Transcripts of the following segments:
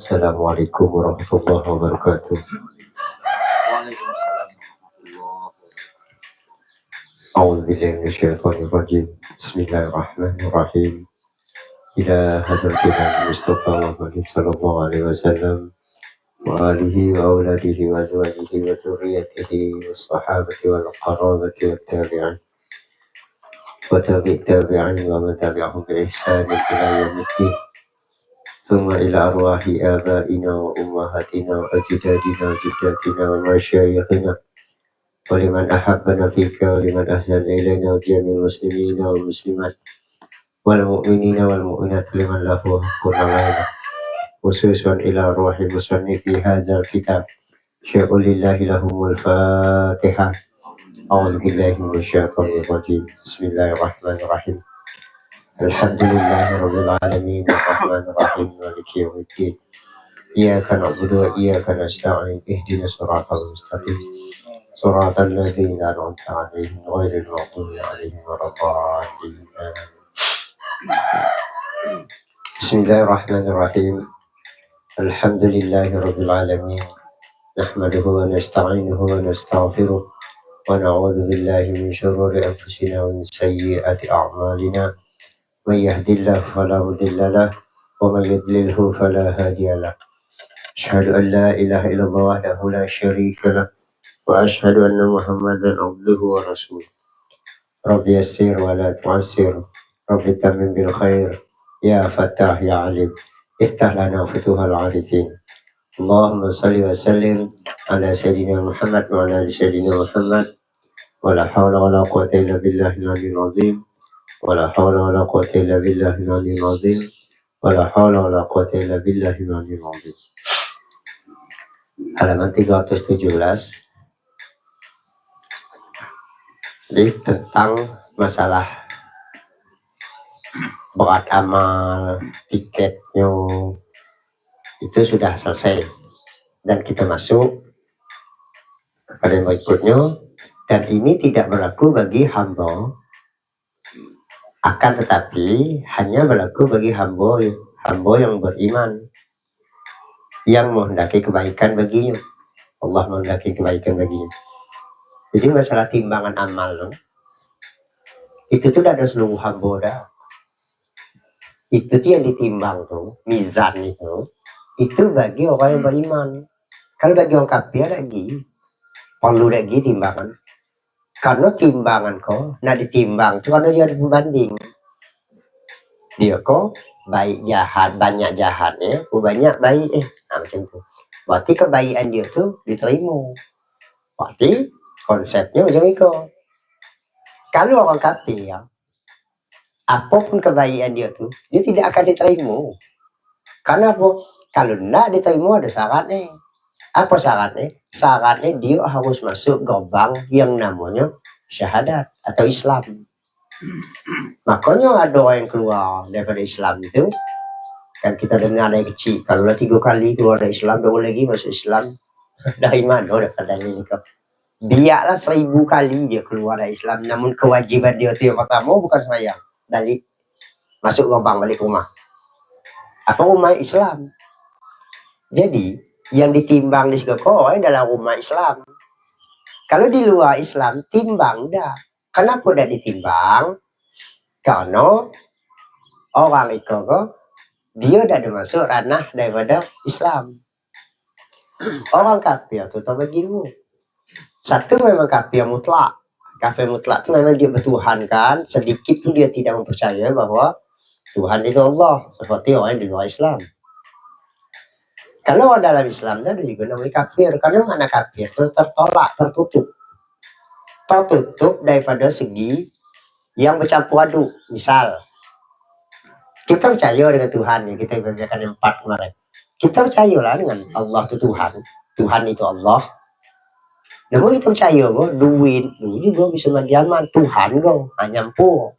Assalamualaikum warahmatullahi wabarakatuh. A'udzu billahi minasyaitonir rajim. Bismillahirrahmanirrahim. Ila hadratil Mustafa Muhammad sallallahu alaihi wasallam wa alihi wa auladihi wa azwajihi wa dzurriyyatihi was sahabati wal qarabati wat tabi'in wa tabi'in wa man tabi'ahum bi ihsan ila yaumiddin. ثم إلى أرواح آبائنا وأمهاتنا وأجدادنا وجداتنا ومشايخنا ولمن أحبنا فيك ولمن أحسن إلينا وجميع المسلمين والمسلمات والمؤمنين والمؤمنات لمن له حق علينا خصوصا إلى روح المصنف في هذا الكتاب شيء لله لهم الفاتحة. أعوذ بالله من الشيطان الرجيم. بسم الله الرحمن الرحيم. الحمد لله رب العالمين الرحمن الرحيم مالك يوم الدين إياك نعبد وإياك نستعين اهدنا الصراط المستقيم صراط الذين أنعمت عليهم غير المغضوب عليهم ولا الضالين. بسم الله الرحمن الرحيم. الحمد لله رب العالمين نحمده ونستعينه ونستغفره ونعوذ بالله من شرور أنفسنا ومن سيئات أعمالنا. من يهد الله فلا مضل له ومن يضلله فلا هادي له. أشهد أن لا إله إلا الله وحده لا شريك له وأشهد أن محمدا عبده ورسوله. رب يسر ولا تعسر رب تمم بالخير يا فتاح يا عليم افتح لنا فتوح العارفين. اللهم صل وسلم على سيدنا محمد وعلى آل سيدنا محمد ولا حول ولا قوة إلا بالله العلي العظيم ولا حول ولا قوة إلا بالله العلي العظيم ولا حول ولا قوة إلا بالله العلي العظيم. Halaman 317. Jadi tentang masalah berat amal, tiketnya itu sudah selesai dan kita masuk pada yang berikutnya, dan ini tidak berlaku bagi hamba, akan tetapi hanya berlaku bagi hamba yang beriman, yang menghendaki kebaikan baginya. Allah menghendaki kebaikan baginya. Jadi masalah timbangan amal itu tuh ada seluruh hamba dah. Itu tuh yang ditimbang tuh, mizan itu bagi orang yang beriman. Kalau bagi orang kafir lagi perlu lagi timbangan. Karena timbangan kok nak ditimbang tuh karena dia ada pembanding. Dia kok baik jahat, banyak jahatnya, banyak baik macam tu. Berarti kebaikan dia tuh diterima. Berarti konsepnya macam itu. Kalau orang kafir, apapun kebaikan dia tuh, dia tidak akan diterima. Karena apa? Kalau nak diterima ada syaratnya. Apa syaratnya? Syaratnya dia harus masuk gerbang yang namanya syahadat atau Islam. Makanya ada orang yang keluar daripada Islam itu, kan kita dengar dari kecil, kalau dah 3 kali keluar dari Islam, 2 lagi masuk Islam. Dari mana daripada ini kau? Biarlah 1000 kali dia keluar dari Islam, namun kewajiban dia tu yang pertama bukan sembahyang, balik masuk gerbang balik rumah. Apa rumah Islam? Jadi yang ditimbang di segala adalah rumah Islam. Kalau di luar Islam timbang dah. Kenapa dah ditimbang? Karena orang itu dia dah ada masuk ranah daripada Islam. Orang kafir tu tak bagi dulu. Satu memang kafir mutlak. Kafir mutlak tu memang dia bertuhankan, sedikit pun dia tidak mempercayai bahwa Tuhan itu Allah, seperti orang di luar Islam. Kalau dalam Islam ada juga namanya kafir, karena mana kafir itu tertolak, tertutup daripada segi yang bercampur aduk. Misal kita percaya dengan Tuhan, kita belajarkan 4 kemarin. Kita percayalah dengan Allah itu Tuhan itu Allah. Namun kita percaya duit juga bisa bagi aman, Tuhan nyampur.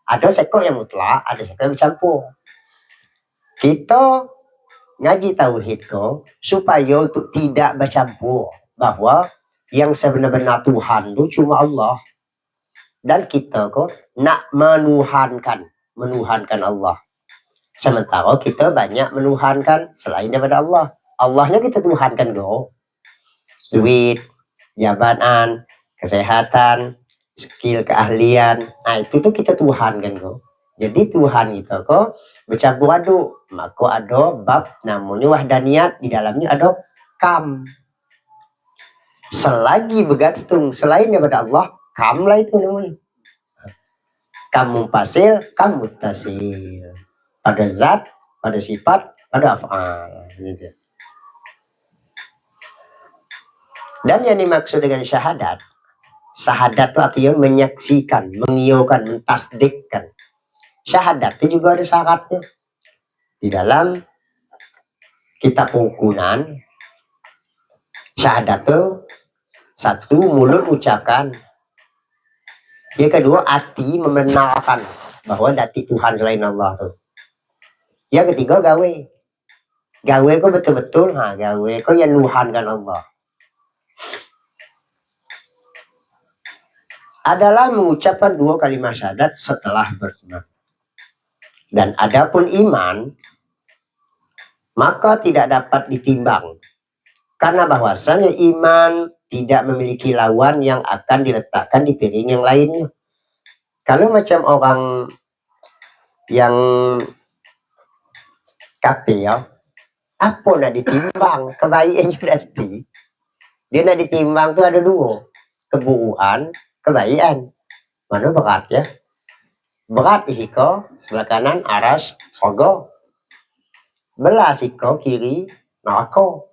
Ada sekor yang mutlak, ada sekor yang bercampur. Kita ngaji tauhid supaya untuk tidak bercampur, bahwa yang sebenar-benar Tuhan itu cuma Allah, dan kita nak menuhankan Allah. Sementara kita banyak menuhankan selain daripada Allah. Allahnya kita tuhankan go. Duit, jabatan, kesehatan, skill, keahlian. Nah itu tuh kita tuhankan go. Jadi Tuhan itu kok bercampur aduk. Maka ada bab namanya wahdaniyat, di dalamnya ada kam. Selagi bergantung selain daripada Allah, kam lah itu namanya. Kamu pasil, kamu tasil. Pada zat, pada sifat, pada af'al. Gitu. Dan yang dimaksud dengan syahadat, syahadat itu artinya menyaksikan, mengiyakan, mentasdikkan. Syahadat itu juga ada syaratnya. Di dalam kitab hukuman, syahadat itu satu, mulut ucapkan. Yang kedua, hati membenarkan bahwa dati Tuhan selain Allah tuh. Yang ketiga, gawe. Gawe kok betul-betul, gawe kok yang nuhankan Allah. Adalah mengucapkan dua kalimat syahadat setelah beriman. Dan adapun iman, maka tidak dapat ditimbang. Karena bahwasanya iman tidak memiliki lawan yang akan diletakkan di piring yang lainnya. Kalau macam orang yang kafir, apa nak ditimbang? Kebaikannya berarti. Dia nak ditimbang tu ada dua. Keburukan, kebaikan. Mana berat ya? Berat di siko, sebelah kanan aras, sorga. Belah siko, kiri, neraka.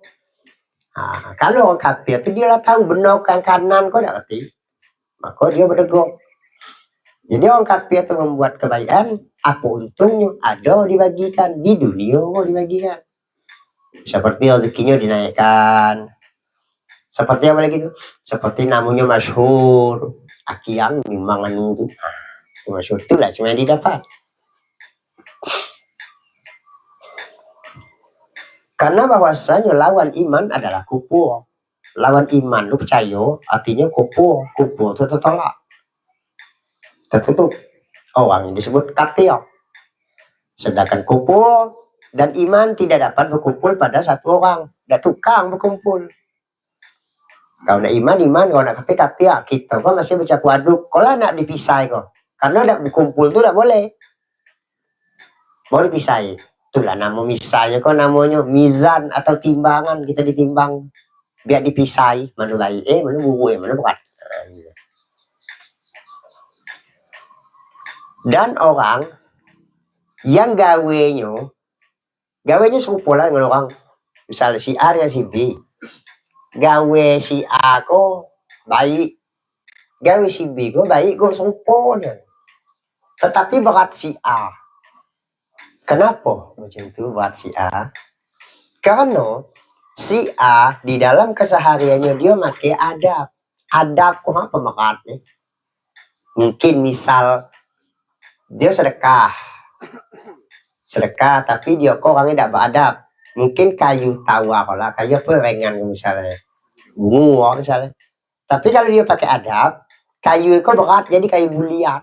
Kalau orang kafir tu dia lah tahu benar kan kanan kau tak ngerti. Maka dia berdegur. Jadi orang kafir tu membuat kebaikan, apa untungnya? Ada dibagikan, di dunia dibagikan. Seperti rezekinya dinaikkan. Seperti apa lagi tu? Seperti namanya masyhur. Akiang memang anu tu. Masyhur tu lah cuma yang didapat. Karena bahwasanya lawan iman adalah kufur. Lawan iman lu percaya artinya kufur. Kufur itu tertolak. Tertutup. Orang yang disebut kafir. Sedangkan kufur dan iman tidak dapat berkumpul pada satu orang. Dah tukang berkumpul. Kalau nak iman, kalau nak kafir. Kita kan masih bercampur aduk. Kalau nak dipisah kok. Karena nak berkumpul tu tak boleh. Mau dipisah. Itulah nama misalnya kok namanya mizan atau timbangan. Kita ditimbang. Biar dipisah. Mana baik, mana buruk, mana berat. Dan orang yang gawenya serupa lah dengan orang. Misalnya si A dengan si B. Gawe si A kok baik. Gawe si B kok baik kok serupa dia. Tetapi berat si A. Kenapa macam itu berat si A? Karena si A di dalam kesehariannya dia pakai adab. Adab kok apa makanya? Mungkin misal dia sedekah tapi dia kok orangnya tidak beradab. Mungkin kayu tawar lah, kayu apa ringan misalnya, bungu misalnya. Tapi kalau dia pakai adab, kayu itu berat jadi kayu bulian.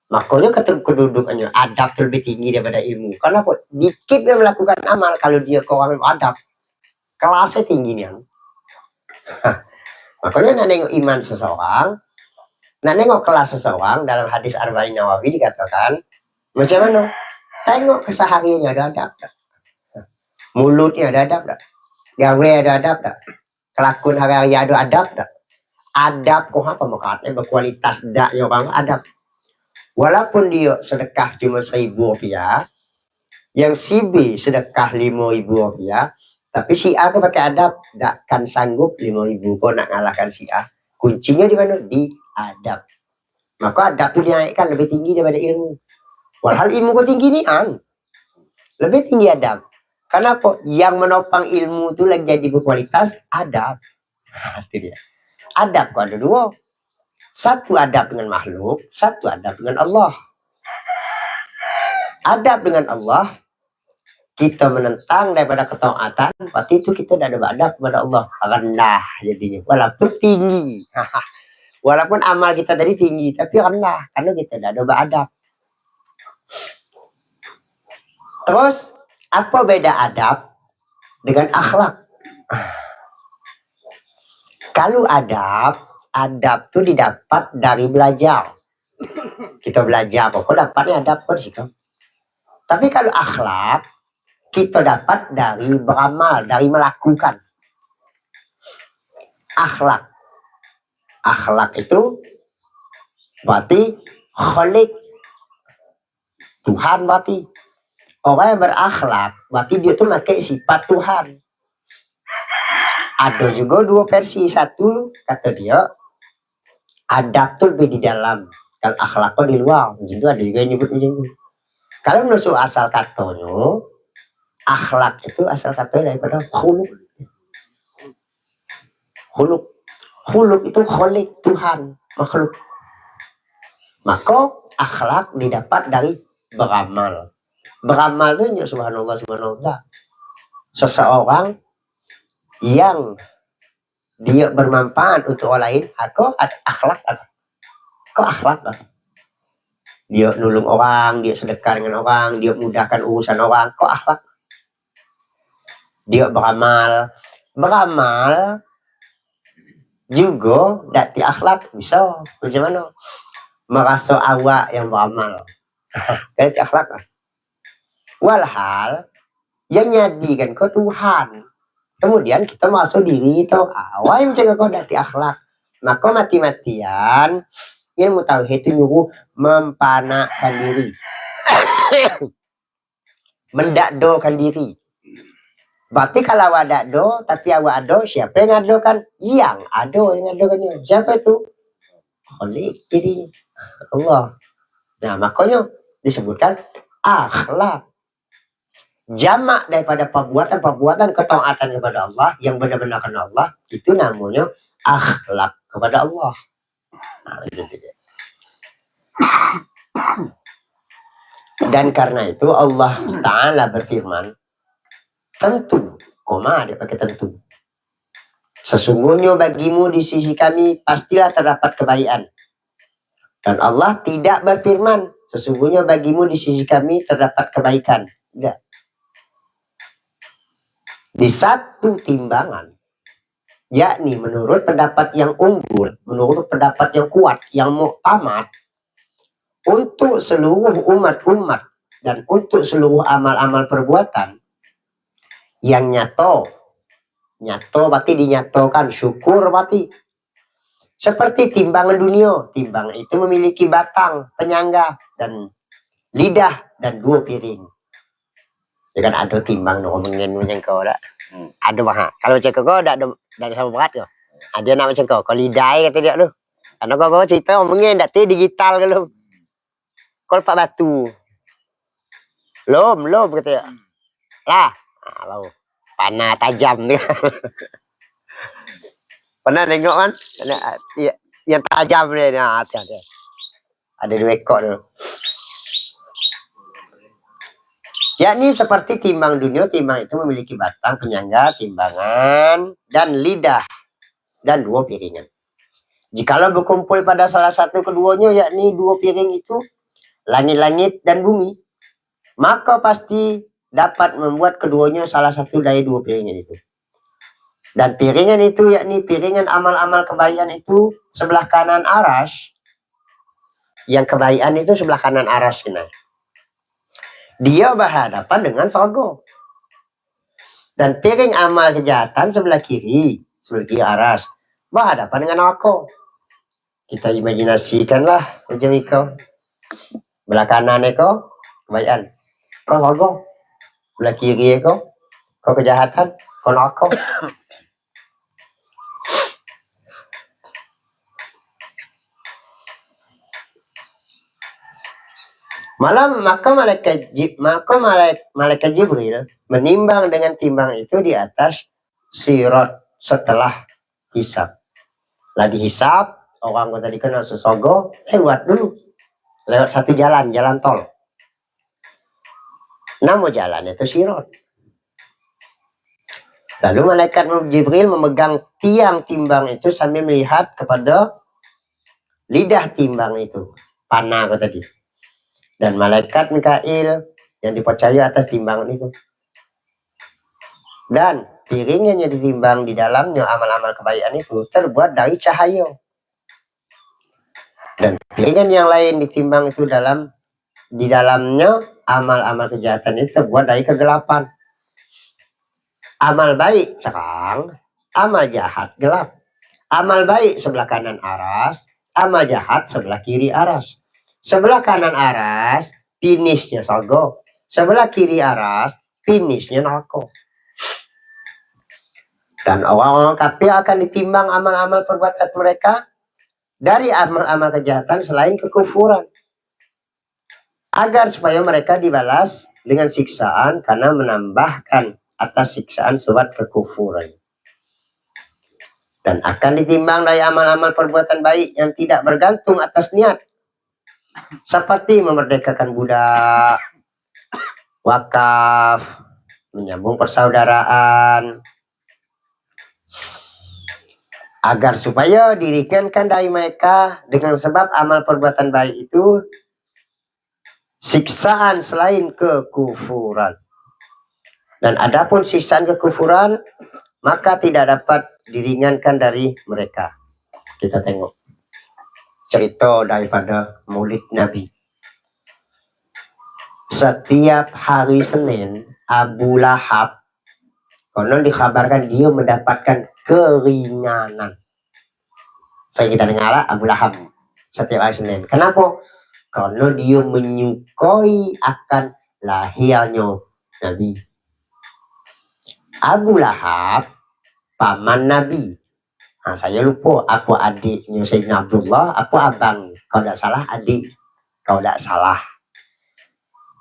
Makanya kedudukannya adab lebih tinggi daripada ilmu. Karena kok dikit dia melakukan amal kalau dia kok orang adab, kelasnya tinggi nih. Makanya nak nengok iman seseorang, nak nengok kelas seseorang dalam hadis Arba'in Nawawi dikatakan macam mana? Tengok kesehariannya ada adab tak? Mulutnya ada adab tak? Gawe ada adab tak? Kelakuan hari-hari ada adab tak? Adab kok apa makanya berkualitas dak yang orang adab. Walaupun dia sedekah cuma Rp1.000, yang si B sedekah Rp5.000, tapi si A ke pakai adab, takkan sanggup Rp5.000 kok nak ngalahkan si A. Kuncinya di mana? Di adab. Maka adab itu dinaikkan lebih tinggi daripada ilmu. Walhal ilmu kok tinggi ni lebih tinggi adab. Kenapa? Yang menopang ilmu itu lagi jadi berkualitas adab. Itu dia. Adab kok ada dua. Satu adab dengan makhluk, satu adab dengan Allah. Adab dengan Allah, kita menentang daripada ketaatan, berarti itu kita tidak ada adab kepada Allah. Rendah jadinya, walaupun tinggi. Walaupun amal kita tadi tinggi, tapi rendah, karena kita tidak ada adab. Terus apa beda adab dengan akhlak? Kalau adab itu didapat dari belajar. Kita belajar kok dapatnya adab kok sih. Tapi kalau akhlak kita dapat dari beramal, dari melakukan. Akhlak itu berarti khalik, Tuhan berarti. Orang yang berakhlak berarti dia tuh pakai sifat Tuhan. Ada juga dua versi. Satu kata dia adab tuh lebih di dalam, kalau akhlak tuh di luar. Jadi ada juga yang nyebut macam itu. Kalau menurut asal katanya, akhlak itu asal katanya daripada khuluk. Khuluk itu khalik, Tuhan, makhluk. Maka akhlak didapat dari beramal. Beramal itu subhanallah. Seseorang yang dia bermanfaat untuk orang lain, aku ada akhlak. Kok akhlak? Dia nolong orang, dia sedekah dengan orang, dia mudahkan urusan orang. Kok akhlak? Dia beramal juga dati akhlak bisa. Macam mana? Merasa awak yang beramal. Dati akhlak. Walhal yang nyadikan kau Tuhan. Kemudian kita masuk diri itu, awal yang jaga kau dati akhlak. Maka mati-matian ilmu tauhid itu nyuruh mempanakkan diri, mendakdokan diri. Berarti kalau awak dakdo, tapi awak ado, siapa yang ngadokan? Yang ado yang ngadokannya. Siapa itu? Khalik dirinya, Allah. Nah makanya disebutkan akhlak. Jamak daripada perbuatan ketaatan kepada Allah yang benar-benar karena Allah, itu namanya akhlak kepada Allah. Nah, dan karena itu Allah Ta'ala berfirman, tentu, dia pakai tentu. Sesungguhnya bagimu di sisi kami pastilah terdapat kebaikan. Dan Allah tidak berfirman, sesungguhnya bagimu di sisi kami terdapat kebaikan. Tidak. Di satu timbangan, yakni menurut pendapat yang unggul, menurut pendapat yang kuat, yang muktamad, untuk seluruh umat-umat dan untuk seluruh amal-amal perbuatan yang nyato berarti dinyatakan, syukur berarti seperti timbangan dunia. Timbangan itu memiliki batang, penyangga, dan lidah dan 2 piring. Kan ada timbang no ngomongin macam kau dak. Ada bah. Kalau cek kau dak ada sama berat kau. Ada nak macam kau. Kau lidai kata dia tu. Karena kau cerita ngomongin dak digital kalau. Kau pak batu. Lom kata dia. Lah, bau. Panah tajam dia. Pernah tengok kan? Yang tajam dia. Nah, ada 2 ekor tu. Yakni seperti timbang dunia, timbang itu memiliki batang, penyangga, timbangan, dan lidah, dan 2 piringan. Jikalau berkumpul pada salah satu keduanya, yakni 2 piring itu, langit-langit dan bumi, maka pasti dapat membuat keduanya salah satu dari 2 piringan itu. Dan piringan itu, yakni piringan amal-amal kebaikan itu, sebelah kanan aras, yang kebaikan itu sebelah kanan aras ini. Dia berhadapan dengan sorga. Dan piring amal kejahatan sebelah kiri aras, berhadapan dengan neraka. Kita imajinasikanlah macam itu. Belah kanan kau kebaikan, kau sorga. Belah kiri kau kejahatan, kau neraka. Malam maka malaikat Jibril menimbang dengan timbang itu di atas sirat setelah hisab. Lah dihisab, orang kau tadi kena sesogo, lewat dulu. Lewat satu jalan tol. Nama jalan itu sirat. Lalu malaikat Jibril memegang tiang timbang itu sambil melihat kepada lidah timbang itu. Panah kau tadi. Dan malaikat Mikail yang dipercaya atas timbangan itu. Dan piring yang ditimbang di dalamnya amal-amal kebaikan itu terbuat dari cahaya. Dan piringan yang lain ditimbang itu di dalamnya amal-amal kejahatan itu terbuat dari kegelapan. Amal baik terang, amal jahat gelap. Amal baik sebelah kanan aras, amal jahat sebelah kiri aras. Sebelah kanan aras, finishnya surga. Sebelah kiri aras, finishnya neraka. Dan orang-orang kafir akan ditimbang amal-amal perbuatan mereka dari amal-amal kejahatan selain kekufuran. Agar supaya mereka dibalas dengan siksaan karena menambahkan atas siksaan sebab kekufuran. Dan akan ditimbang dari amal-amal perbuatan baik yang tidak bergantung atas niat. Seperti memerdekakan budak, wakaf, menyambung persaudaraan. Agar supaya diringankan dari mereka dengan sebab amal perbuatan baik itu siksaan selain kekufuran. Dan adapun siksaan kekufuran maka tidak dapat diringankan dari mereka. Kita tengok cerita daripada Maulid Nabi. Setiap hari Senin, Abu Lahab konon dikabarkan dia mendapatkan keringanan. Saya kita dengar Abu Lahab setiap hari Senin. Kenapa? Karena dia menyukai akan lahirnya Nabi. Abu Lahab paman Nabi. Nah, saya lupa apa adiknya Sayyidina Abdullah, apa abang. Kalau tidak salah adik. Kalau tidak salah.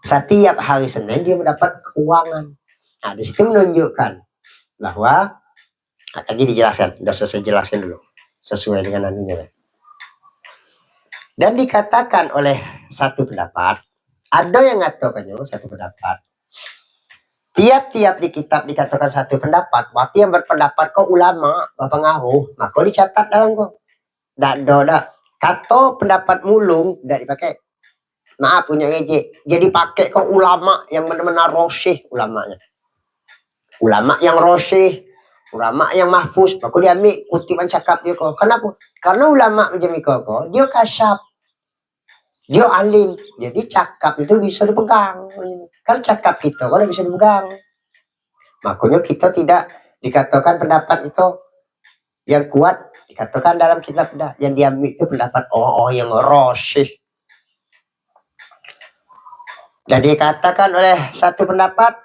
Setiap hari Senin dia mendapat keuangan. Nah, di situ menunjukkan bahwa tadi dijelaskan, sudah saya jelaskan dulu sesuai dengan anunya. Dan dikatakan oleh satu pendapat, ada yang mengatakannya satu pendapat. Tiap-tiap di kitab dikatakan satu pendapat, berarti yang berpendapat kau ulama, berpengaruh, maka dicatat dalam kau. Tak. Kata pendapat mulung tidak dipakai. Maaf punya rejek. Jadi pakai kau ulama yang benar-benar rosyih ulamanya. Ulama yang rosyih, ulama yang mahfuz, maka dia ambil kutipan cakap dia kau. Kenapa? Karena ulama macam kau, dia kasyaf. Dia alim, jadi cakap itu bisa dipegang. Kan cakap kita kalau bisa dipegang. Makanya kita tidak dikatakan pendapat itu yang kuat, dikatakan dalam kitab yang diambil itu pendapat orang-orang yang rosyih. Dan dikatakan oleh satu pendapat,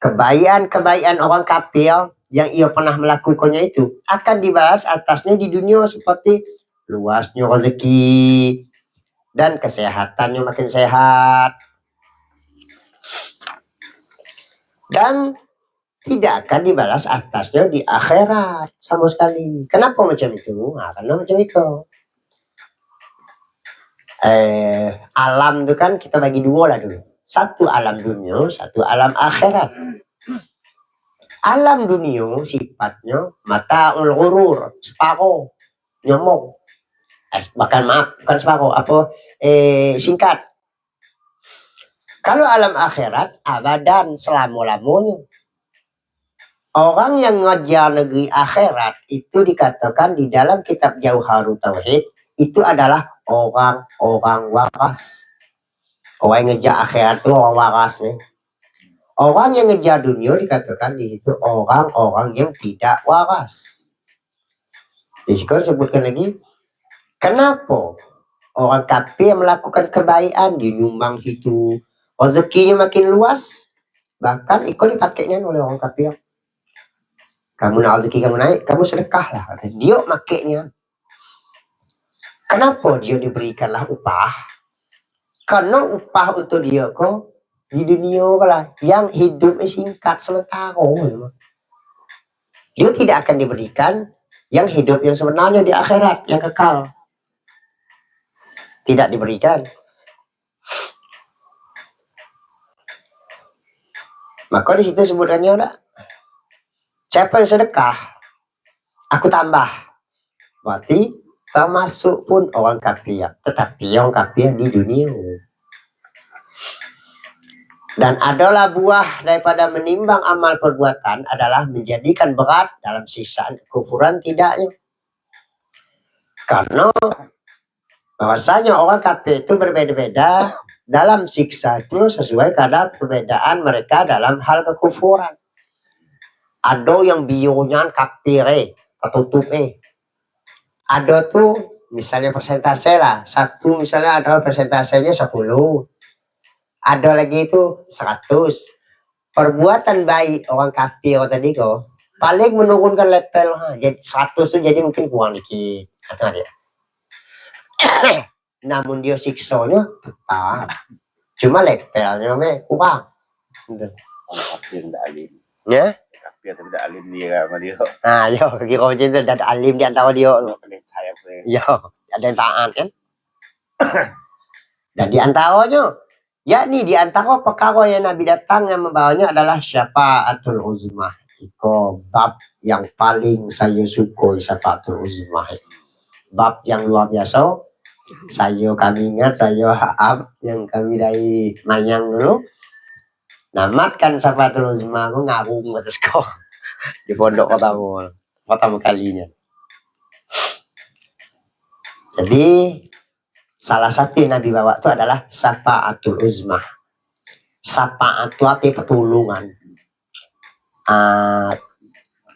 kebaikan orang kafir yang ia pernah melakukannya itu akan dibahas atasnya di dunia seperti luasnya rezeki, dan kesehatannya makin sehat. Dan tidak akan dibalas atasnya di akhirat sama sekali. Kenapa macam itu? Nah, karena macam itu. Alam itu kan kita bagi dua lah dulu. Satu alam dunia, satu alam akhirat. Alam dunia sifatnya mata'ul ghurur, separuh, nyomong. Bukan separuh, singkat. Kalau alam akhirat, abadan, selama-lamanya. Orang yang ngajar negeri akhirat itu dikatakan di dalam kitab Jauharut Tauhid, itu adalah orang-orang waras. Orang yang ngejar akhirat itu orang waras. Orang yang ngejar dunia dikatakan di situ orang-orang yang tidak waras. Disebutkan lagi, kenapa orang kafir melakukan kebaikan, dinyumbang itu, rezekinya makin luas, bahkan ikut dipakainya oleh orang kafir. Kamu nak rezeki kamu naik, kamu sedekah lah. Dia makainya. Kenapa dia diberikanlah upah? Karena upah untuk dia kok di dunia lah, yang hidupnya singkat sementara. Dia tidak akan diberikan yang hidup yang sebenarnya di akhirat, yang kekal. Tidak diberikan. Maka di situ sebutannya udah, siapa yang sedekah, aku tambah. Berarti termasuk pun orang kafir, tetapi orang kafir di dunia. Dan adalah buah daripada menimbang amal perbuatan adalah menjadikan berat dalam siksaan kekufuran tidaknya. Karena bahwasanya orang kafir itu berbeda-beda dalam siksa itu sesuai kadar perbedaan mereka dalam hal kekufuran. Ada yang bionya kafir ketutup Ada tuh misalnya persentase lah. Satu misalnya ada persentasenya 10. Ada lagi itu 100. Perbuatan baik orang kafir tadi kok paling menurunkan level jadi 100 tuh jadi mungkin kurang dikit kata dia. Namun dia siksanya tetap cuma levelnya kurang gitu. Orang kafir tidak alim Ya kafir tidak alim dia sama dia yo kira macam tu ada alim di antara dia yo ada yang taat kan. Dan di antaranya yakni di antara perkara yang Nabi datang yang membawanya adalah syafaatul uzmah. Iko bab yang paling saya suka syafaatul uzmah. Bab yang luar biasa. Kami ingat saya Haab yang kami dari Manyang dulu. Namatkan syafaatul uzmah aku ngabung atas kau di pondok pertama kalinya. Jadi salah satu yang Nabi bawa itu adalah syafaatul uzmah. Syafaat itu apa? Pertolongan.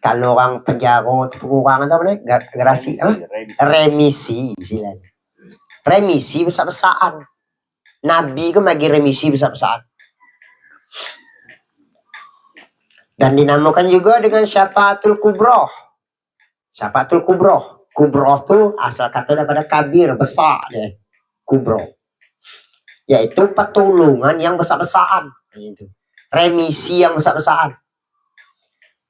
Kalau orang penjara kekurangan apa namanya? Gerasi apa? Remisi istilahnya. Remisi besar-besaran. Nabi kan bagi remisi besar-besaran. Dan dinamakan juga dengan syafaatul kubroh. Syafaatul kubroh. Kubroh itu asal kata daripada kabir, besar deh. Kubroh. Yaitu pertolongan yang besar-besaran. Remisi yang besar-besaran.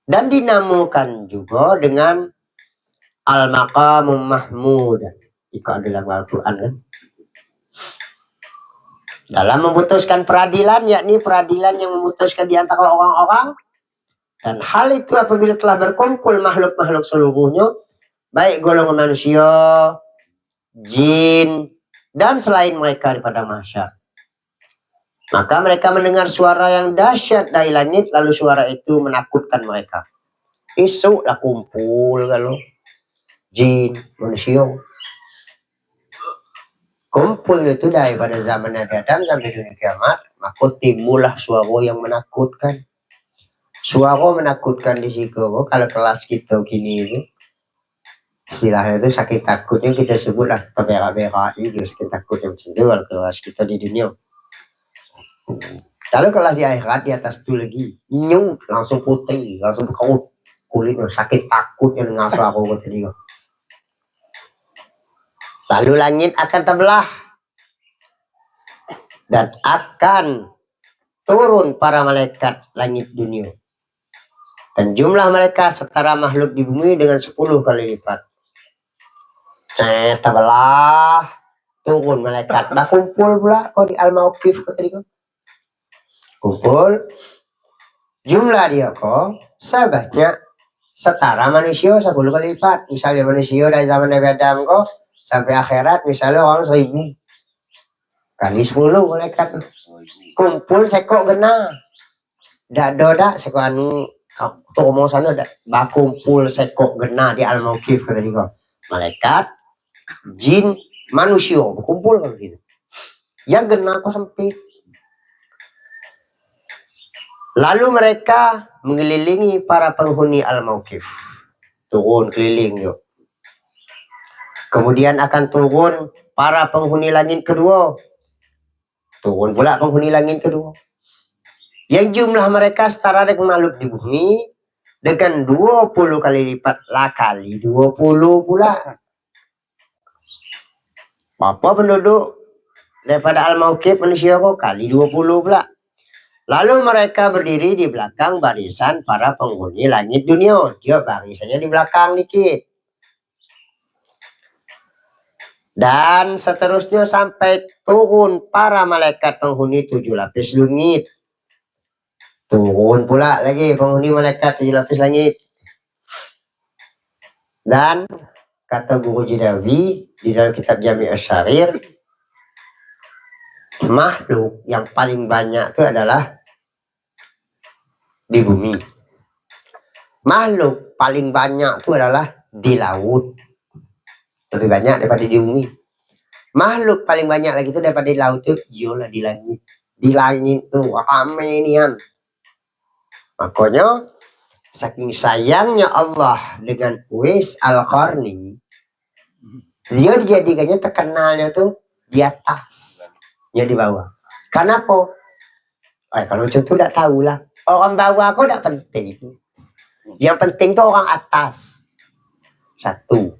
Dan dinamakan juga dengan al-maqamul mahmud. Itu adalah Al-Quran kan. Dalam memutuskan peradilan, yakni peradilan yang memutuskan di antara orang-orang. Dan hal itu apabila telah berkumpul makhluk-makhluk seluruhnya, baik golongan manusia, jin, dan selain mereka daripada mahsyar. Maka mereka mendengar suara yang dahsyat dari langit, lalu suara itu menakutkan mereka. Esoklah kumpul kalau jin, manusia. Kumpul itu daripada zaman Nabi Adam sampai dunia kiamat, maka timbullah suara yang menakutkan. Suara menakutkan di situ, kalau kelas kita gini itu, istilahnya itu sakit takutnya kita sebutlah terberak-berak itu sakit takutnya macam itu kalau kelas kita di dunia. Kalau kelas di akhirat di atas itu lagi, nyung langsung putih, langsung berkerut kulitnya, sakit takutnya dengan suara kata dia. Lalu langit akan terbelah dan akan turun para malaikat langit dunia. Dan jumlah mereka setara makhluk di bumi dengan 10 kali lipat. Terbelah, turun malaikat. Nah kumpul pula kau di Al-Mauqif kata dia. Kumpul, jumlah dia kok sebanyak setara manusia 10 kali lipat. Misalnya manusia dari zaman Nabi Adam kok sampai akhirat misalnya orang 1000 kali 10 malaikat. Kumpul sekok gena. Dak dodak sekok anu ngomong sana dak bakumpul sekok gena di Al-Mauqif kata dia. Malaikat, jin, manusia berkumpul kalau gitu. Yang gena kok sempit. Lalu mereka mengelilingi para penghuni Al-Mauqif. Turun keliling yuk. Kemudian akan turun para penghuni langit kedua. Turun pula penghuni langit kedua. Yang jumlah mereka setara dengan makhluk di bumi dengan 20 kali lipat lah kali 20 pula. Apa penduduk daripada Al-Mauqif manusia kok kali 20 pula. Lalu mereka berdiri di belakang barisan para penghuni langit dunia. Dia barisannya di belakang dikit. Dan seterusnya sampai turun para malaikat penghuni 7 lapis langit. Turun pula lagi penghuni malaikat 7 lapis langit. Dan kata Guru Jidawi di dalam kitab Jami' Asy-Syarir, makhluk yang paling banyak itu adalah di bumi. Makhluk paling banyak itu adalah di laut. Lebih banyak daripada di bumi. Makhluk paling banyak lagi itu daripada di laut itu yolah di langit. Di langit tuh ramai nian. Makanya saking sayangnya Allah dengan Uwais Al-Qarni, dia dijadikannya terkenalnya tuh di atas, ya di bawah. Kenapa? Kalau macam tu tak tahulah. Orang bawah kau tak penting. Yang penting tu orang atas. Satu.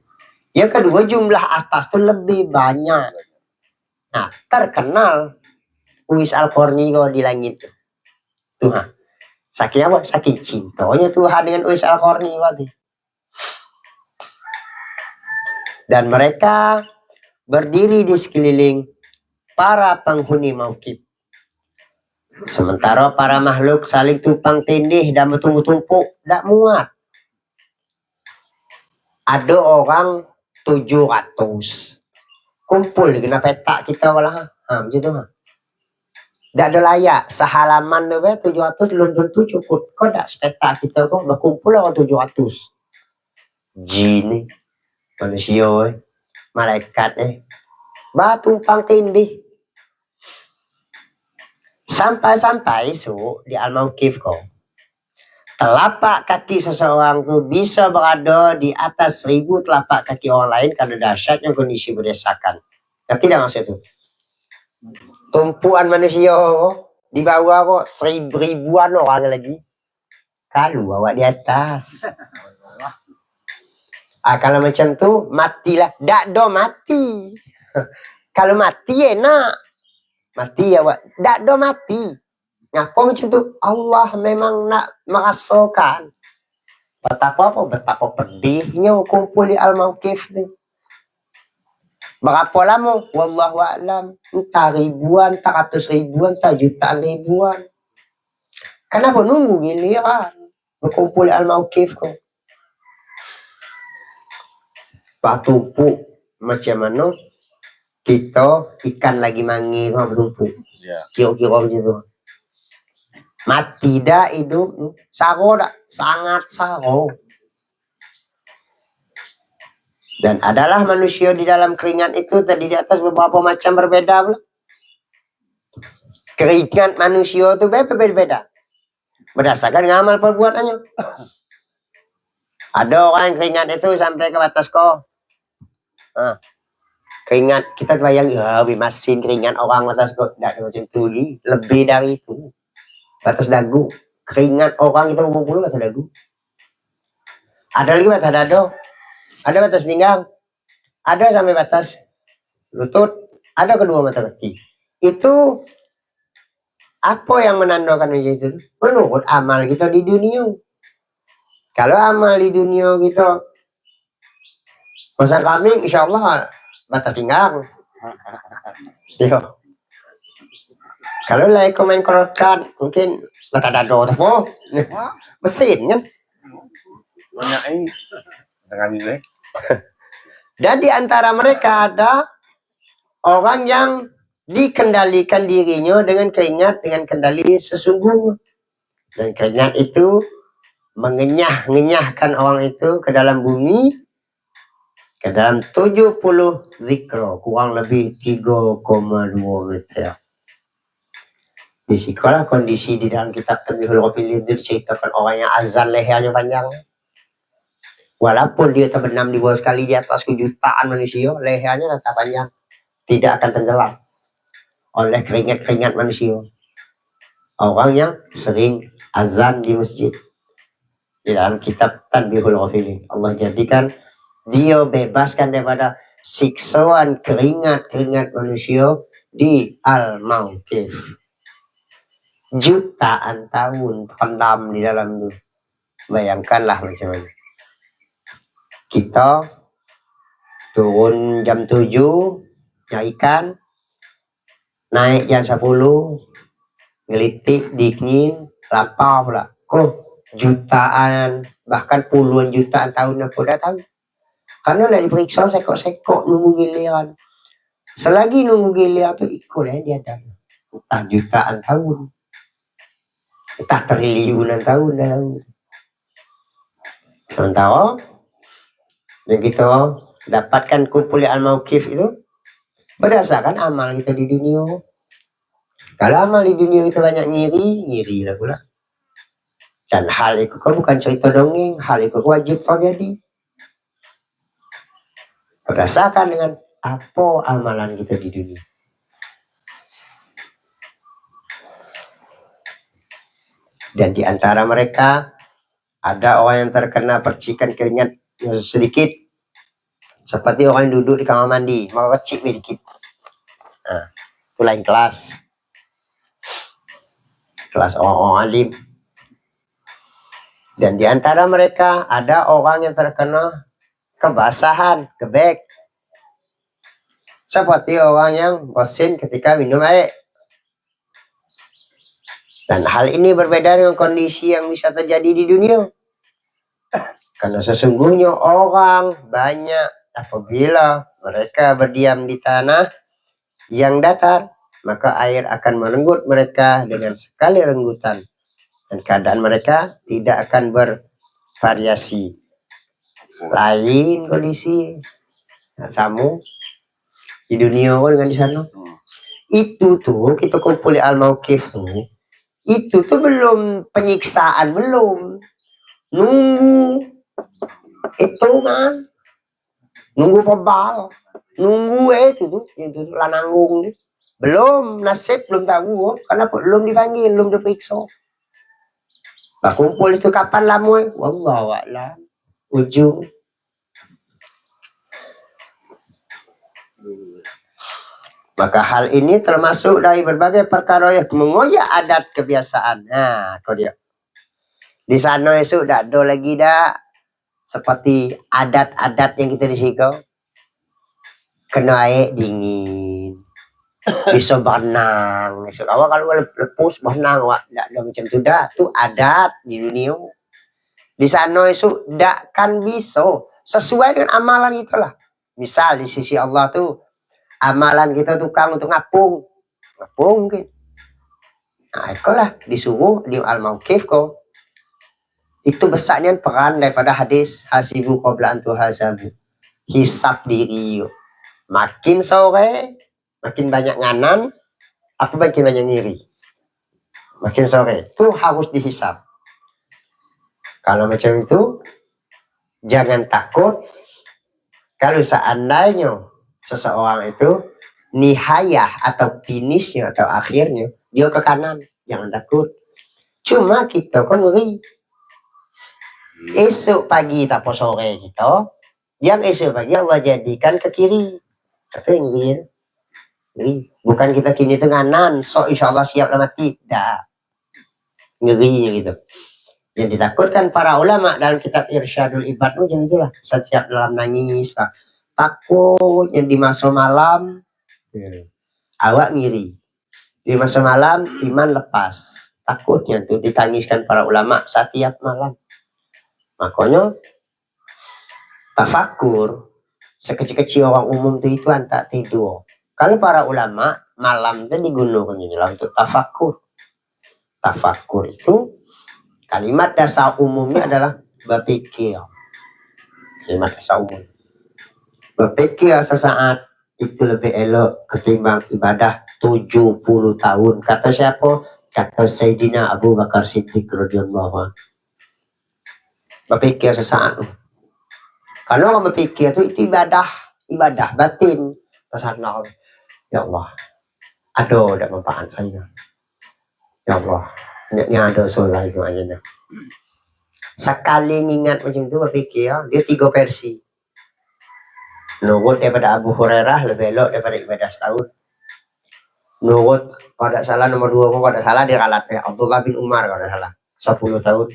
Yang kedua, jumlah atas tu lebih banyak. Nah, terkenal Uwais Al-Qarni kau di langit Tuhan. Saking apa? Saking cintanya Tuhan dengan Uwais Al-Qarni waktu. Dan mereka berdiri di sekeliling para penghuni mauqif. Sementara para makhluk saling tumpang tindih dan bertumpuk-tumpuk, tak muat. Ada orang 700 kumpul kena petak kita walah. Macam tu. Tak ada layak sehalaman tu 700 belum tentu cukup. Kau tak sepetak kita kau berkumpul orang 700. Jin manusia malaikat tumpang tindih. Sampai-sampai di Al-Mauqif kau. Telapak kaki seseorang tu bisa berada di atas 1000 telapak kaki orang lain kalau dahsyatnya kondisi berdesakan. Tapi tidak maksud tu. Tumpuan manusia di bawah kok ribuan orang lagi. Kalau awak di atas. Kalau macam tu matilah. Tak do mati. Kalau mati enak. Mati awak. Tak do mati. Ngapa macam tu? Allah memang nak merasakan betapa pedihnya kumpul di Al-Mauqif ni. Berapa lama? Wallahu a'lam. Entah ribuan, entah ratus ribuan, entah jutaan ribuan. Kenapa nunggu giliran berkumpul di Al-Mauqif kau? Bertumpuk macam mana kita ikan lagi mangi kau bertumpuk. Kira-kira macam tu. Mati dah hidup. Saro dah. Sangat saro. Dan adalah manusia di dalam keringat itu tadi di atas beberapa macam berbeda pula. Keringat manusia itu berbeda. Berdasarkan dengan amal perbuatannya. Ada orang yang keringat itu sampai ke batas kau. Keringat kita bayang masin keringat orang batas kau. Tak macam tu lagi. Lebih dari itu. Batas dagu. Keringat orang kita berpuluh batas dagu. Ada lagi batas dada. Ada batas pinggang. Ada sampai batas lutut. Ada kedua mata kaki. Itu apa yang menandakan itu? Menurut amal kita di dunia. Kalau amal di dunia kita masa kambing, insya Allah batas pinggang. Yo. Kalau lah komen kerokan, mungkin mata dado tu mesin kan? Banyak ini dengan ini. Dan di antara mereka ada orang yang dikendalikan dirinya dengan keringat dengan kendali sesungguhnya. Dan keringat itu mengenyahkan orang itu ke dalam bumi, ke dalam 70 zikra, kurang lebih 3,2 meter. Di sekolah kondisi di dalam kitab Tanbihul Ghafilin itu diceritakan orang yang azan lehernya panjang. Walaupun dia terbenam di bawah sekali di atas jutaan manusia, lehernya tetap panjang. Tidak akan tenggelam oleh keringat-keringat manusia. Orang yang sering azan di masjid. Di dalam kitab Tanbihul Ghafilin. Allah jadikan dia bebaskan daripada siksaan keringat-keringat manusia di Al-Mauqif. Jutaan tahun terendam di dalam itu. Bayangkanlah macam mana. Kita turun jam 7 nyari ikan, naik jam 10 ngelitik dingin, lapar pula. Jutaan bahkan puluhan jutaan tahun aku dah tahu. Karena nak diperiksa sekok-sekok nunggu giliran. Selagi nunggu giliran tu ikut dia dah. Entah jutaan tahun. Entah triliunan tahun dah. Sementara yang kita dapatkan kumpul al-mauqif itu berdasarkan amal kita di dunia. Kalau amal di dunia kita banyak ngiri lah pula. Dan hal itu kan bukan cerita dongeng, hal itu wajib terjadi. Berdasarkan dengan apa amalan kita di dunia. Dan di antara mereka ada orang yang terkena percikan keringat yang sedikit, seperti orang yang duduk di kamar mandi, mau kecil sedikit. Nah, itu lain kelas orang-orang alim. Dan di antara mereka ada orang yang terkena kebasahan, kebek, seperti orang yang bosan ketika minum air. Dan hal ini berbeda dengan kondisi yang bisa terjadi di dunia. Karena sesungguhnya orang banyak apabila mereka berdiam di tanah yang datar, maka air akan merenggut mereka dengan sekali renggutan. Dan keadaan mereka tidak akan bervariasi. Lain kondisi. Nah, sama di dunia dengan di sana. Itu tuh kita kumpul al-mauqif tuh. Itu tuh belum penyiksaan, belum. Nunggu itu kan. Nunggu pebal. Nunggu itu tuh. Itu lah nanggung. Belum, nasib belum tahu. Karena belum dipanggil, belum diperiksa. Nah, kumpul itu kapan lama? Wallahualam. Ujung. Maka hal ini termasuk dari berbagai perkara yang mengoyak adat kebiasaan. Nah, kau dia. Di sana esok tak ada lagi dah seperti adat-adat yang kita disikau. Kena air dingin. Bisa berenang. Esok awak kalau lepas berenang awak tak ada macam tu dah. Tu adat di dunia. Di sana esok tak kan bisa sesuai dengan amalan itulah. Misal di sisi Allah tu amalan kita tukang untuk ngapung mungkin. Nah, itulah disuruh di al-mauqif kau. Itu besarnya peran daripada hadis hasibu qabla an tuhasabu. Hisab diri. Makin sore, makin banyak nganan, apa makin banyak ngiri. Makin sore, itu harus dihisab. Kalau macam itu, jangan takut. Kalau seandainya seseorang itu nihayah atau finishnya atau akhirnya dia ke kanan, jangan takut. Cuma kita kan ngeri. Esok pagi tak sore kita, yang esok pagi Allah jadikan ke kiri. Kata yang ngeri. Bukan kita kini tenganan, so insya Allah siap lah mati. Dah. Ngerinya gitu. Yang ditakutkan para ulama dalam kitab Irsyadul Ibad macam itulah. Setiap dalam nangis lah. Takut yang di masa malam awak ngiri. Di masa malam iman lepas. Takutnya tuh ditangiskan para ulama setiap malam. Makanya tafakur sekecil-kecil orang umum itu antak tidur. Kalau para ulama malam itu digunakan untuk tafakur. Tafakur itu kalimat dasar umumnya adalah berpikir. Kalimat dasar umum. Berpikir sesaat itu lebih elok ketimbang ibadah 70 tahun. Kata siapa? Kata Sayyidina Abu Bakar Siddiq radhiyallahu anhu. Berpikir sesaat. Karena orang berpikir itu ibadah batin. Tersanau. Ya Allah, ada manfaat saya. Ya Allah, ini ada soal itu aja. Sekali ingat macam itu berpikir, dia 3 versi. Nurut daripada Abu Hurairah lebih elok daripada ibadah setahun. Nurut kalau tak salah nomor 2, kalau tak salah dia ralat Abdullah bin Umar kalau tak salah 10 tahun.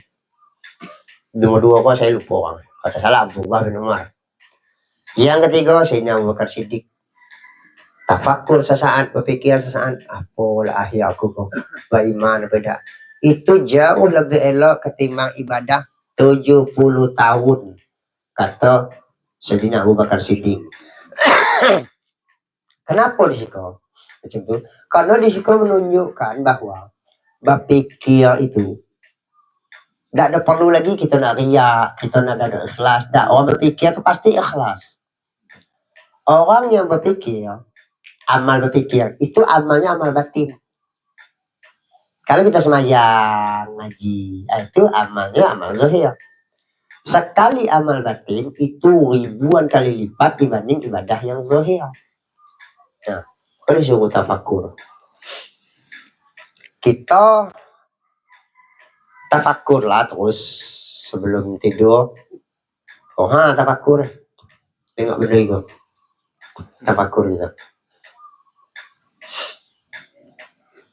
Nomor 2 kok saya lupa orang. Kalau tak salah Abdullah bin Umar. Yang ketiga Sayyidina Abu Bakar Siddiq. Tafakur sesaat, berpikir sesaat, apalah akhir aku kok beriman beda. Itu jauh lebih elok ketimbang ibadah 70 tahun. Kata Sayyidina Abu Bakar Siddiq. Kenapa disiko? Macam tu. Karena disiko menunjukkan bahwa berpikir itu tak ada perlu lagi kita nak riak, kita nak ada ikhlas. Tak, orang berpikir tu pasti ikhlas. Orang yang berpikir, amal berpikir, itu amalnya amal batin. Kalau kita semayang, ngaji, itu amalnya amal zahir. Sekali amal batin itu ribuan kali lipat dibanding ibadah yang zahir. Nah, kalau disuruh tafakur, kita tafakur lah terus sebelum tidur. Tafakur, tengok benda itu, tafakur juga.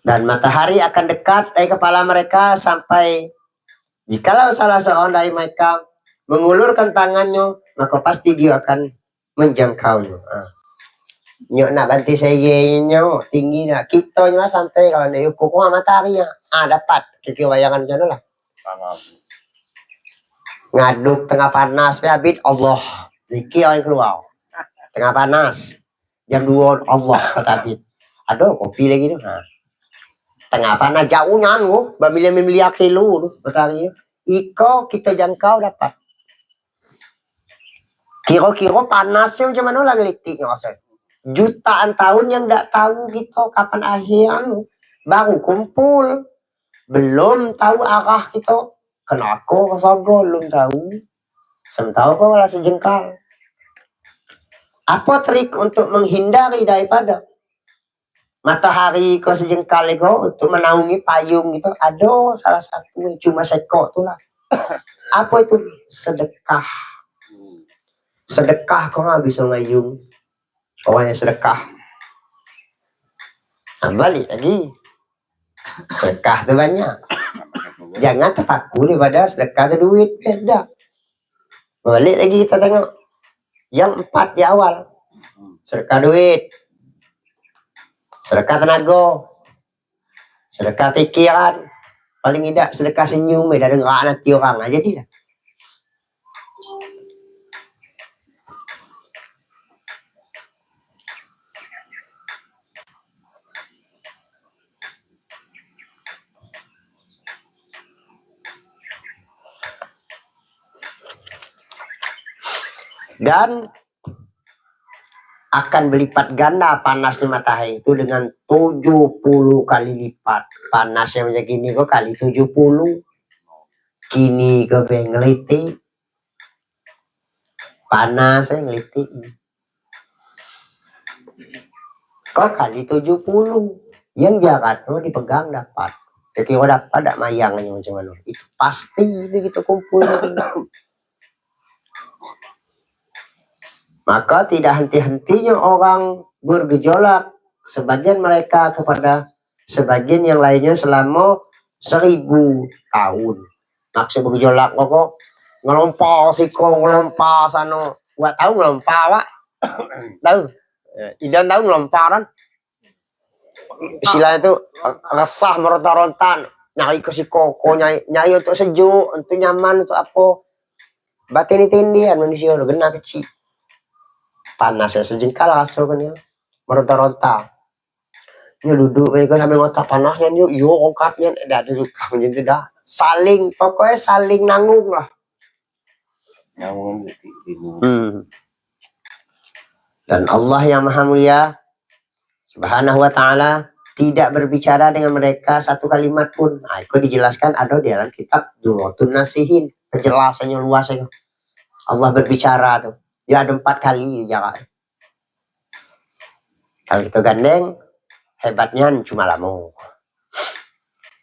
Dan matahari akan dekat dari kepala mereka sampai jikalau salah seorang dari mereka mengulurkan tangannya, maka pasti dia akan menjangkaunya. Nyok nak banti saya nyok tinggi nak kita nyok sampai kalau nak ukur matahari dapat kiki bayangan macam lah. Ngaduk tengah panas habis Allah zikir yang keluar tengah panas jam 2 Allah kata habis. Aduh kopi lagi tu. Tengah panas jauhnya bermiliar-miliar kilo tu matahari. Iko kita jangkau dapat. Kira-kira panasnya macam mana lah ngelitiknya rasa. Jutaan tahun yang tak tahu kita kapan akhir baru kumpul. Belum tahu arah kita. Kenapa kesaga belum tahu. Sementara kau malah sejengkal. Apa trik untuk menghindari daripada matahari kau sejengkal kau untuk menaungi payung gitu? Ada salah satu cuma sekok tu lah. Apa itu? Sedekah. Sedekah kau nggak bisa ngayung. Orang yang sedekah. Balik lagi. Sedekah tu banyak. Jangan terpaku daripada sedekah tu duit. Tidak. Balik lagi kita tengok. Yang 4 di awal. Sedekah duit. Sedekah tenaga. Sedekah fikiran. Paling tidak sedekah senyum. Dah dengar nanti orang. Jadi dah. Dan akan berlipat ganda panasnya matahari itu dengan 70 kali lipat. Panasnya macam gini kok kali 70. Kini ke ngeliti. Panasnya ngeliti. Kok kali 70. Yang jarak tu dipegang dapat. Jadi kalau dapat tak mayangnya macam mana. Itu pasti itu kita kumpul. Maka tidak henti-hentinya orang bergejolak sebagian mereka kepada sebagian yang lainnya selama 1000 tahun. Maksud bergejolak kok ngelompar siko ngelompar sana. Buat tahu ngelompar Pak? Tahu? Idan tahu ngelompar kan? Istilahnya itu resah meronta-ronta nyari ke siko nyari untuk sejuk, untuk nyaman, untuk apa? Batin tindian manusia udah kena kecil. Panas ya sejengkal asal kan ya meronta-ronta ya duduk kayak sambil ngotak panasnya yuk ongkapnya dah duduk macam itu dah saling pokoknya saling nanggung lah dan Allah yang maha mulia subhanahu wa ta'ala tidak berbicara dengan mereka satu kalimat pun. Itu dijelaskan ada di dalam kitab Duratun Nasihin penjelasannya luas ya. Allah berbicara tuh ya ada 4 kali jarak. Kalau kita gandeng, hebatnya cuma lama.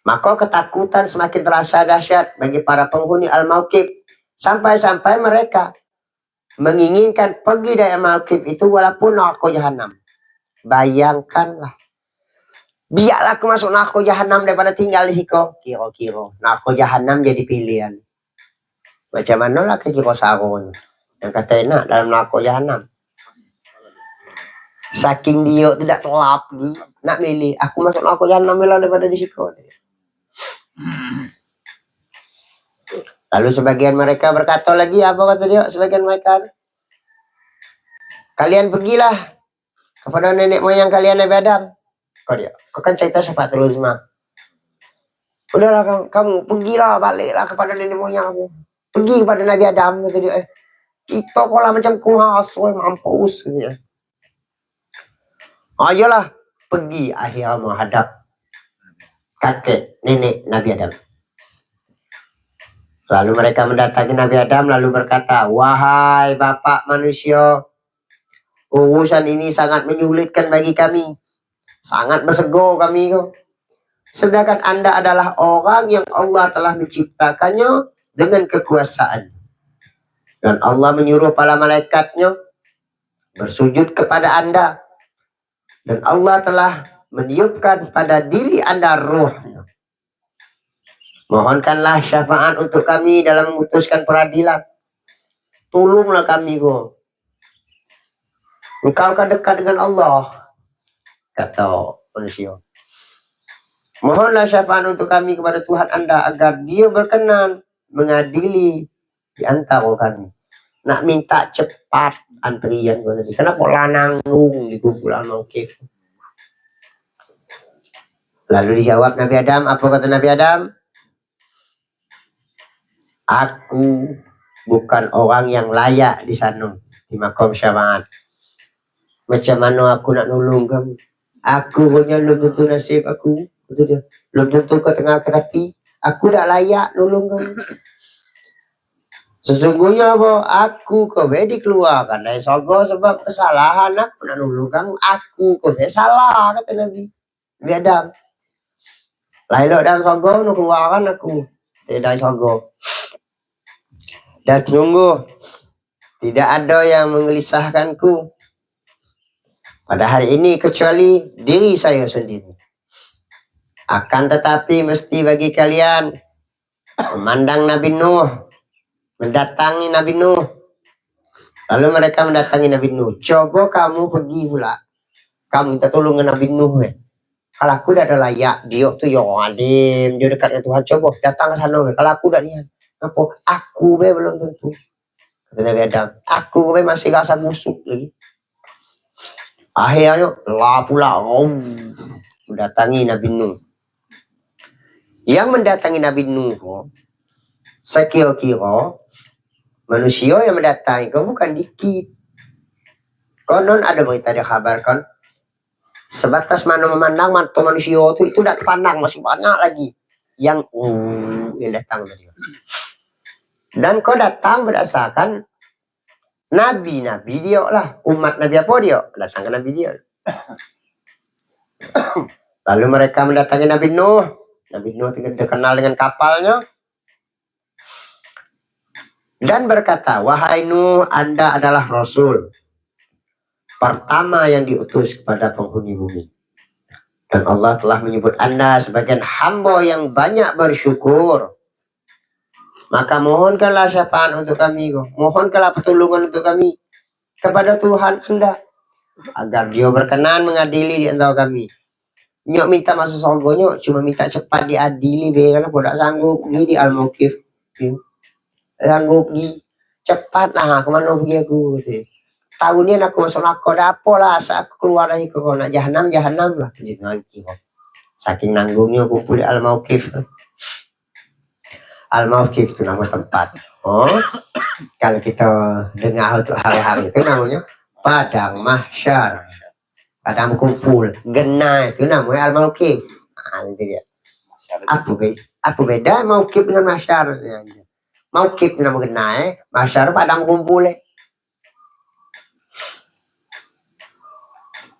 Maka ketakutan semakin terasa dahsyat bagi para penghuni Al-Mauqif. Sampai-sampai mereka menginginkan pergi dari Al-Mauqif itu walaupun neraka jahanam. Bayangkanlah. Biarlah aku masuk neraka jahanam daripada tinggal di situ. Kira-kira neraka jahanam jadi pilihan. Macam mana lah kira sarung yang kata enak dalam neraka jahanam. Saking dia tidak terlap nak milih aku masuk neraka jahanam daripada di situ. Lalu sebagian mereka berkata lagi apa kata dia sebagian mereka? Kalian pergilah kepada nenek moyang kalian Nabi Adam. Kau kan cerita siapa terus mah. Udahlah kamu pergilah, baliklah kepada nenek moyang kamu. Pergi kepada Nabi Adam, kata dia. Kita kolah macam kuhas, mampus. Gitu. Ayolah, pergi akhirnya menghadap kakek nenek Nabi Adam. Lalu mereka mendatangi Nabi Adam lalu berkata, wahai bapak manusia, urusan ini sangat menyulitkan bagi kami. Sangat bersego kami. Sedangkan Anda adalah orang yang Allah telah menciptakannya dengan kekuasaan. Dan Allah menyuruh para malaikatnya bersujud kepada Anda. Dan Allah telah meniupkan pada diri Anda ruhnya. Mohonkanlah syafaat untuk kami dalam memutuskan peradilan. Tolonglah kami kok. Engkau kan dekat dengan Allah, kata manusia. Mohonlah syafaat untuk kami kepada Tuhan Anda agar Dia berkenan mengadili di antara kami. Nak minta cepat antrian. Kenapa lah nanggung di kumpulan mauqif? Lalu dijawab Nabi Adam. Apa kata Nabi Adam? Aku bukan orang yang layak di sana, di makom syafaat. Macam mana aku nak nolong kamu? Aku punya belum tentu nasib aku. Betul dia. Belum tentu kau tengah terapi. Aku tak layak nolong kamu. Sesungguhnya apa? Aku kau dikeluarkan dari surga sebab kesalahan aku nak nolong kamu. Aku kau salah, kata Nabi. Nabi Adam. Lalu dalam surga nak keluarkan aku dari surga. Dan sungguh tidak ada yang menggelisahkanku pada hari ini kecuali diri saya sendiri. Akan tetapi mesti bagi kalian memandang Nabi Nuh, mendatangi Nabi Nuh. Lalu mereka mendatangi Nabi Nuh. Coba kamu pergi pula, kamu minta tolong dengan Nabi Nuh. Kalau aku dah ada layak, dia tu yang alim, dia dekat dengan Tuhan. Coba datang ke sana. Kalau aku dah lihat, apa? Aku belum tentu. Kata Nabi Adam, aku masih rasa busuk lagi. Akhirnya lah pula mendatangi Nabi Nuh. Yang mendatangi Nabi Nuh, sekira-kira manusia yang mendatangi kau bukan dikit. Konon ada berita dikabarkan sebatas mana memandang mata manusia itu tidak terpandang, masih banyak lagi yang datang tadi. Dan kau datang berdasarkan nabi-nabi dia lah, umat Nabi apa dia? Datang ke Nabi dia. Lalu mereka mendatangi Nabi Nuh. Nabi Nuh dikenal dengan kapalnya dan berkata, wahai Nuh, Anda adalah Rasul pertama yang diutus kepada penghuni bumi. Dan Allah telah menyebut Anda sebagai hamba yang banyak bersyukur. Maka mohonkanlah syafaat untuk kami. Mohonkanlah pertolongan untuk kami kepada Tuhan Anda agar Dia berkenan mengadili di antara kami. Nyok minta masuk surganya cuma minta cepat diadili karena tidak sanggup pergi di Al-Mauqif. Sanggup pergi cepat lah, kemana pergi aku gitu. Tahun ni aku masuk neraka apa lah, saat aku keluar dari corona jahanam lah gitu lagi. Saking nanggungnya aku di Al-Mauqif. Al-Mauqif itu nama tempat. Kalau kita dengar untuk hari-hari itu namanya Padang Mahsyar. Padang kumpul, genai itu namanya Al-Mauqif. Itu dia. Apa beda Mauqif dengan Mahsyar? Mauqif itu nama genai, Mahsyar padang kumpul.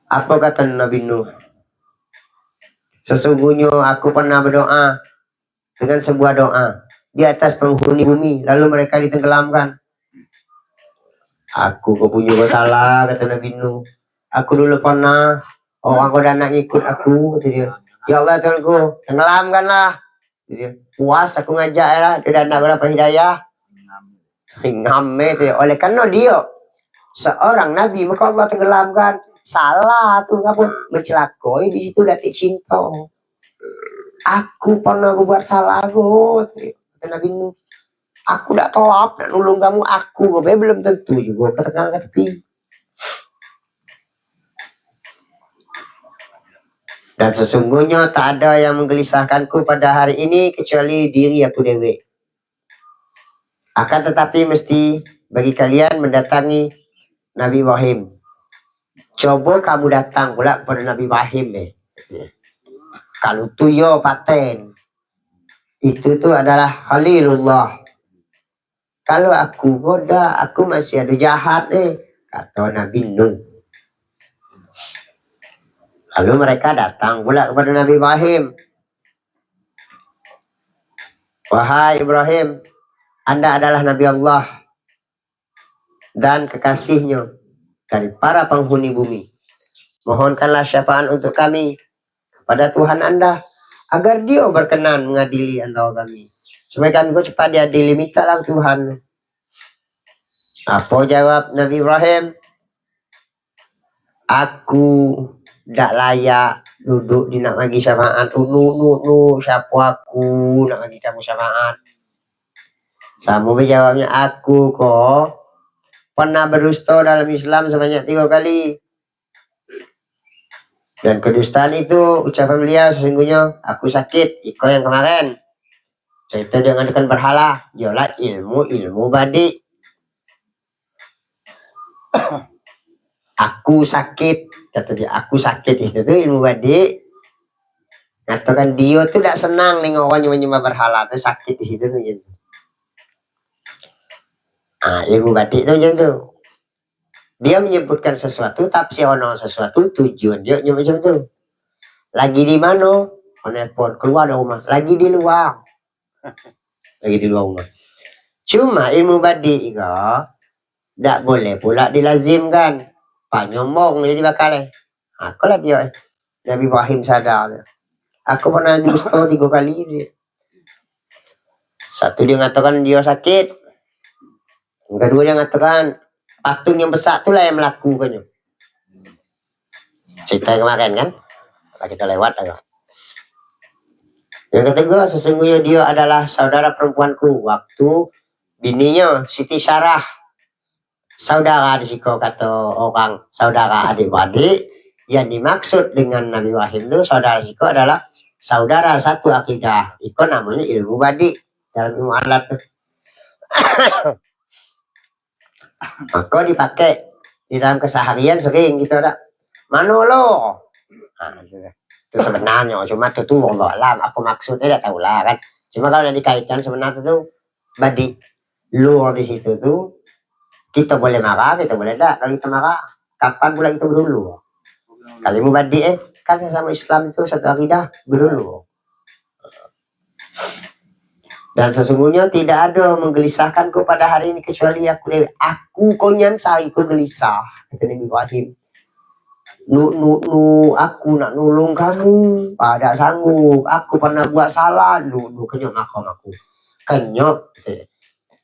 Apa kata Nabi Nuh? Sesungguhnya aku pernah berdoa dengan sebuah doa di atas penghuni bumi, lalu mereka ditenggelamkan. Aku punya salah, kata Nabi Nuh. Aku dulu pernah orang kau nak ikut aku, kata dia. Ya Allah Tuhanku, tenggelamkanlah. Dia puas aku ngajak lah, dia nak dapat hidayah. Ngamme tu. Oleh karena dia seorang nabi, maka Allah tenggelamkan. Salah tu apa? Mencelakai di situ datik cinta. Aku pernah berbuat salah kata Nabi Nuh. Aku tak tolak nak nolong kamu, aku belum tentu juga ketengah ke tepi. Dan sesungguhnya tak ada yang menggelisahkanku pada hari ini kecuali diri aku dewi. Akan tetapi mesti bagi kalian mendatangi Nabi Ibrahim. Coba kamu datang pula kepada Nabi Ibrahim Kalau tu yo paten, itu tu adalah Khalilullah. Kalau aku bodoh, aku masih ada jahat kata Nabi Nuh. Lalu mereka datang pula kepada Nabi Ibrahim. Wahai Ibrahim, Anda adalah Nabi Allah dan kekasihnya dari para penghuni bumi. Mohonkanlah syafaat untuk kami pada Tuhan Anda agar Dia berkenan mengadili antara kami. Supaya kami kau cepat diadili, mintalah Tuhan. Apa jawab Nabi Ibrahim? Aku tak layak duduk di nak bagi syafaat. Siapa aku nak bagi kamu syafaat? Sama berjawabnya, aku kok pernah berdusta dalam Islam sebanyak 3 kali. Dan kedustaan itu ucapan beliau sesungguhnya aku sakit. Iko yang kemarin cerita dengan berhala, ialah ilmu badi. Aku sakit, kata dia, aku sakit itu tuh ilmu badi. Katakan dia tuh tidak senang nengok orang menyembah berhala tuh sakit di situ tuh. Ilmu badi itu macam tu. Dia menyebutkan sesuatu, tafsiran sesuatu, tujuan dia macam tu. Lagi di mana? Telepon keluar dari rumah, lagi di luar. Lagi di luar rumah. Cuma ilmu badi itu tak boleh pula dilazimkan. Pak nyombong jadi bakal Aku lah dia Nabi Ibrahim sadar dia. Aku pernah dusta 3 kali dia. Satu dia mengatakan dia sakit. Yang kedua dia mengatakan patung yang besar itulah yang melakukannya. Cerita kemarin kan? Kita lewat aja. Yang ketiga, sesungguhnya dia adalah saudara perempuanku. Waktu bininya Siti Syarah, saudara disiko kata orang, saudara adik-adik. Yang dimaksud dengan Nabi Ibrahim itu saudara disiko adalah saudara satu akidah. Itu namanya ilmu badi dalam ilmu alat. Maka dipakai di dalam keseharian sering gitu ada. Manolo. Itu sebenarnya cuma itu tuh Allah alam. Aku maksudnya tidak tahu lah kan. Cuma kalau dikaitkan sebenarnya itu badi luar di situ tuh kita boleh marah, kita boleh tak. Kalau kita marah, kapan pula kita berdulu? Kalau mau badi kan sesama Islam itu satu akidah berdulu. Dan sesungguhnya tidak ada menggelisahkanku pada hari ini kecuali aku dewi. Aku konyan sariku gelisah. Kata Nabi Ibrahim. Aku nak nolong kamu. Pada sanggup. Aku pernah buat salah. Kenyok makam aku. Kenyok.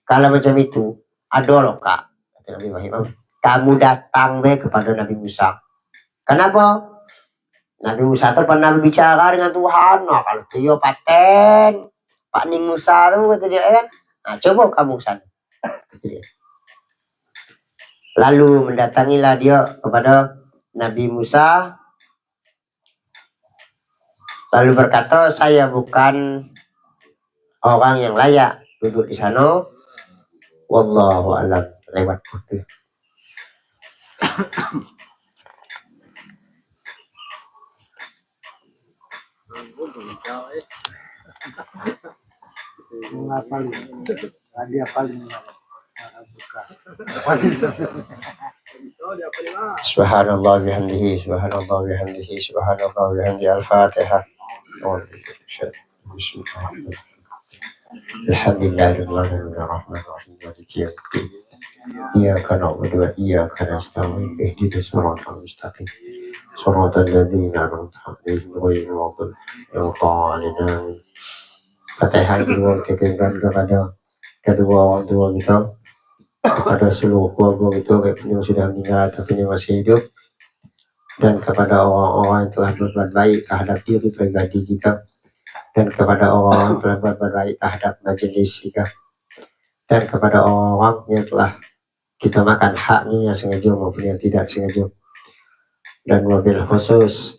Kalau macam itu, ada loh kak. Kata Nabi Ibrahim. Kamu datang kepada Nabi Musa. Kenapa? Nabi Musa itu pernah berbicara dengan Tuhan. Nah, kalau itu ya paten. Pak Ning Musa tu kata dia kan. Coba kamu sana. Kata dia. Lalu mendatangilah dia kepada Nabi Musa. Lalu berkata, saya bukan orang yang layak duduk di sana. Wallahu a'lam. Lewat putih. Subhanallah bihamdihi, subhanallah bihamdihi, subhanallah bihamdihi. Al-Fatihah. Alhamdulillahirrahmanirrahim. Ar-Rahmanir-Rahim. Maliki yaumiddin. Iyyaka na'budu wa iyyaka nasta'in. Ihdinas siratal mustaqim. Shiratal ladzina an'amta 'alaihim ghairil maghdubi 'alaihim. Fatihah kedua ditujukan kepada kedua orang tua kita, kepada seluruh keluarga kita yang sudah meninggal tapi yang masih hidup, dan kepada orang-orang yang telah berbuat baik terhadap diri pribadi kita, dan kepada orang-orang yang telah berbuat baik terhadap majelis kita, dan kepada orang-orang yang telah kita makan haknya yang sengaja maupun yang tidak sengaja. Dan wabil khusus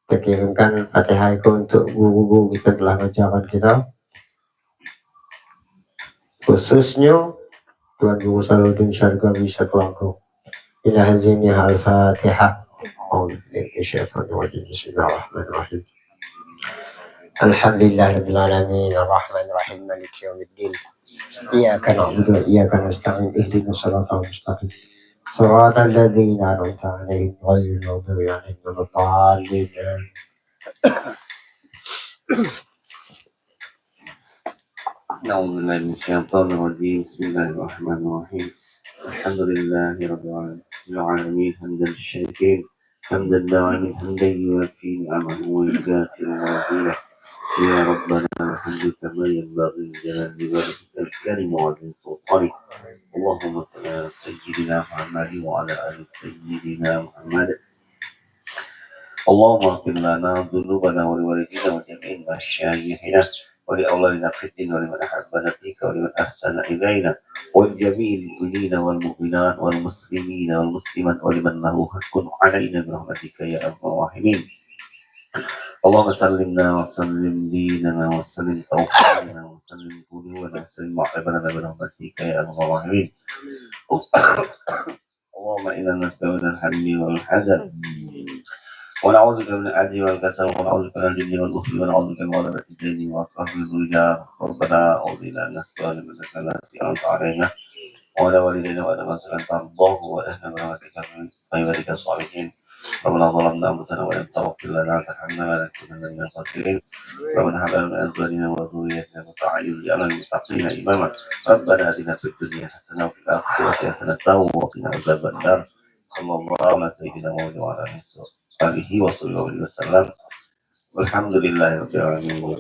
Kirimkan Fatihah untuk guru-guru kita telah mengajarkan kita, khususnya Tuan Guru Salahuddin Syarga bisa kelangkau. Ila hazimnya al-Fatihah. Bismillahirrahmanirrahim. Alhamdulillah rabbil alamin arrahmanir rahim maliki yaumiddin. Iyyaka na'budu wa iyyaka nasta'in ihdinas siratal mustaqim. Siratal ladzina an'amta 'alaihim ghairil maghdubi 'alaihim waladdallin. أعوذ بالله من الشيطان الرجيم بسم الله الرحمن الرحيم الحمد لله رب العالمين حمدا للشاكرين حمدا دائما حمدا يوافي نعمه ويكافئ مزيده يا ربنا الحمد كما ينبغي لجلال وجهك الكريم وعظيم سلطانك اللهم صل على سيدنا محمد وعلى آل سيدنا محمد اللهم اغفر لنا ذنوبنا ولوالدينا وجميع مشايخنا ولأولادنا في الدين ولمن أحبنا فيك ولمن أحسن إلينا ولجميع المؤمنين والمؤمنات والمسلمين والمسلمات ولمن له حق علينا برحمتك يا أرحم الراحمين اللهم سلمنا وسلم ديننا وسلم توحيدنا وسلم قلوبنا وسلم معقبنا برحمتك يا أرحم الراحمين اللهم إنا نسألك من الهم والحزن ونعوذ بك من العجز والكسل ونعوذ بك من الجن والبخل ونعوذ بك من غلبة الدين وأصحاب الرجال ربنا أعوذ بنا أن نسأل منك التي أنعمت علينا وعلى والدينا وعلى من سلمت الله وأهلنا برحمتك من عبادك الصالحين ربنا ظلمنا أنفسنا وإن تغفر لنا وترحمنا لنكونن من الخاسرين ربنا هب لنا من أزواجنا وذريتنا قرة أعين واجعلنا للمتقين إماما ربنا آتنا في الدنيا حسنة وفي الآخرة حسنة وقنا عذاب النار صلى الله على سيدنا محمد وعلى آله وصحبه وسلم والحمد لله رب العالمين.